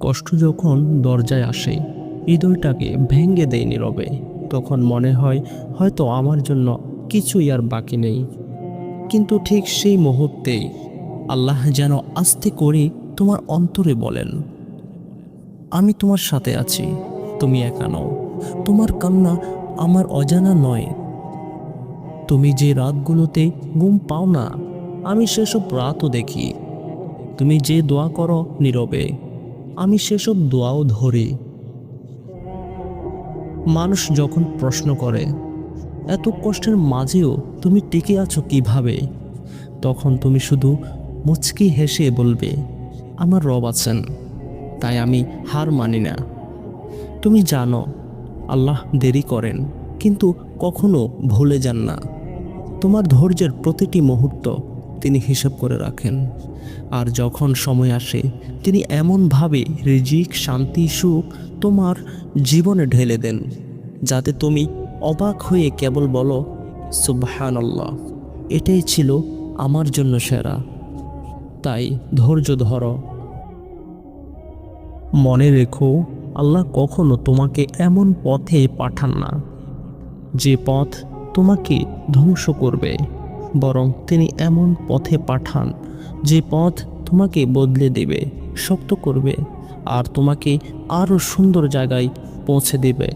কষ্ট যখন দরজায় আসে, হৃদয়টাকে ভেঙে দেয় নীরবে। তখন মনে হয় হয়তো আমার জন্য কিছুই আর বাকি নেই। কিন্তু ঠিক সেই মুহূর্তেই আল্লাহ যেন আস্তে করে তোমার অন্তরে বলেন, আমি তোমার সাথে আছি, তুমি একা নও। তোমার কান্না আমার অজানা নয়। তুমি যে রাতগুলোতে ঘুম পাও না, আমি সেসব রাতও দেখি। তুমি যে দোয়া করো নীরবে, আমি সেসব দোয়াও ধরি। মানুষ যখন প্রশ্ন করে, এত কষ্টের মাঝেও তুমি টিকে আছো কিভাবে, তখন তুমি শুধু মুচকি হেসে বলবে, আমার রব আছেন, তাই আমি হার মানি না। তুমি জানো আল্লাহ দেরি করেন, কিন্তু কখনো ভুলে যান না। তোমার ধৈর্যের প্রতিটি মুহূর্ত তিনি হিসাব করে রাখেন। আর যখন সময় আসে, তিনি এমনভাবে রিজিক, শান্তি, সুখ তোমার জীবনে ঢেলে দেন, যাতে তুমি অবাক হয়ে কেবল বলো, সুবহানাল্লাহ, এটাই ছিল আমার জন্য সেরা। তাই ধৈর্য ধরো। মনে রেখো, আল্লাহ কখনো তোমাকে এমন পথে পাঠান না যে পথ তোমাকে ধ্বংস করবে, বরং তিনি এমন পথে পাঠান যে পথ তোমাকে বদলে দেবে, শক্ত করবে, আর তোমাকে আরও সুন্দর জায়গায় পৌঁছে দেবে।